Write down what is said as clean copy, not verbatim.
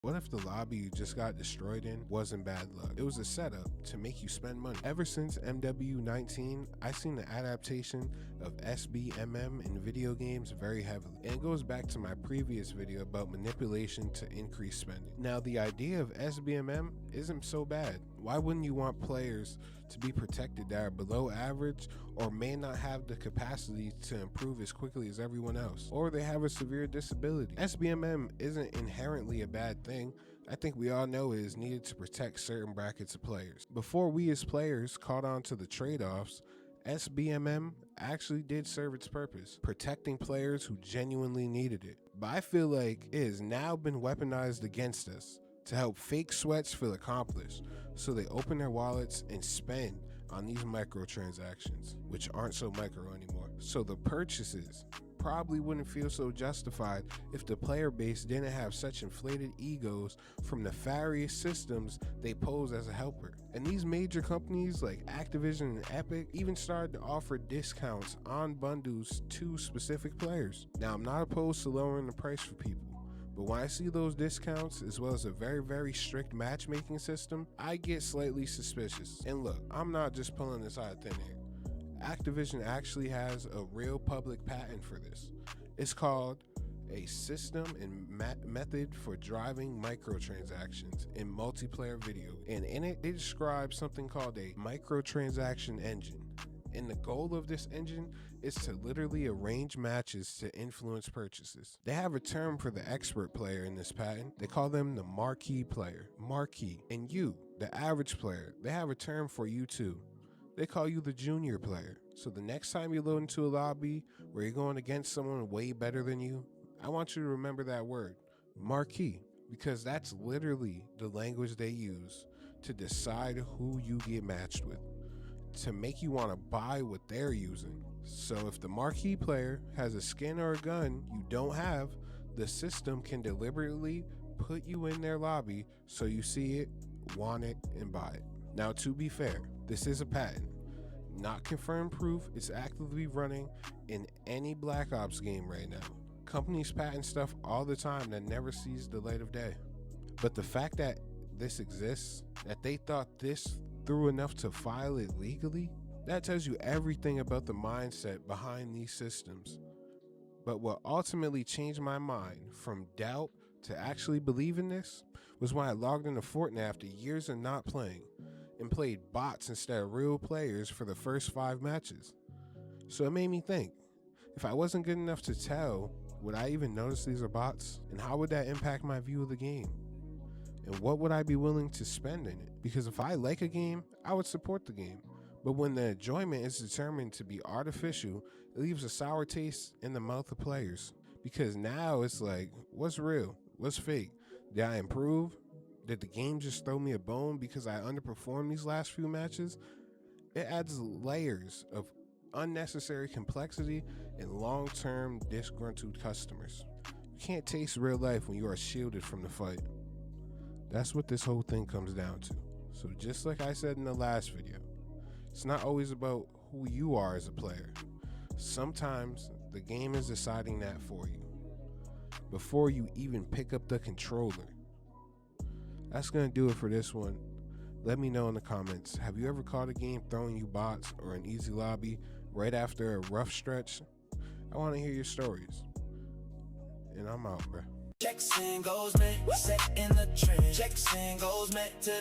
What if the lobby you just got destroyed in wasn't bad luck? It was a setup to make you spend money. Ever since MW19, I've seen the adaptation of Sbmm in video games very heavily. And it goes back to my previous video about manipulation to increase spending. Now, the idea of Sbmm isn't so bad. Why wouldn't you want players to be protected that are below average or may not have the capacity to improve as quickly as everyone else? Or they have a severe disability. Sbmm isn't inherently a bad thing. I think we all know it is needed to protect certain brackets of players. Before we as players caught on to the trade-offs, Sbmm actually did serve its purpose, protecting players who genuinely needed it. But I feel like it has now been weaponized against us to help fake sweats feel accomplished, so they open their wallets and spend on these microtransactions, which aren't so micro anymore. So the purchases probably wouldn't feel so justified if the player base didn't have such inflated egos from nefarious systems they pose as a helper. And these major companies like Activision and Epic even started to offer discounts on bundles to specific players. Now, I'm not opposed to lowering the price for people, but when I see those discounts as well as a very strict matchmaking system, I get slightly suspicious. And look, I'm not just pulling this out of thin air. Activision actually has a real public patent for this. It's called a system and method for driving microtransactions in multiplayer video. And in it, it describes something called a microtransaction engine. And the goal of this engine is to literally arrange matches to influence purchases. They have a term for the expert player in this patent. They call them the marquee player. Marquee. And you, the average player, they have a term for you too. They call you the junior player. So the next time you load into a lobby where you're going against someone way better than you, I want you to remember that word, marquee, because that's literally the language they use to decide who you get matched with, to make you want to buy what they're using. So if the marquee player has a skin or a gun you don't have, the system can deliberately put you in their lobby so you see it, want it, and buy it. Now, to be fair, this is a patent, not confirmed proof. It's actively running in any Black Ops game right now. Companies patent stuff all the time that never sees the light of day. But the fact that this exists, that they thought this through enough to file it legally, that tells you everything about the mindset behind these systems. But what ultimately changed my mind from doubt to actually believing this was when I logged into Fortnite after years of not playing and played bots instead of real players for the first 5 matches. So it made me think, if I wasn't good enough to tell, would I even notice these are bots? And how would that impact my view of the game? And what would I be willing to spend in it? Because if I like a game, I would support the game. But when the enjoyment is determined to be artificial, it leaves a sour taste in the mouth of players. Because now it's like, what's real? What's fake? Did I improve? Did the game just throw me a bone because I underperformed these last few matches? It adds layers of unnecessary complexity and long-term disgruntled customers. You can't taste real life when you are shielded from the fight. That's what this whole thing comes down to. So just like I said in the last video, it's not always about who you are as a player. Sometimes the game is deciding that for you before you even pick up the controller. That's gonna do it for this one. Let me know in the comments, have you ever caught a game throwing you bots or an easy lobby right after a rough stretch? I want to hear your stories. And I'm out, bruh. Checks and goes, man. Set in the trend. Checks and goes, man.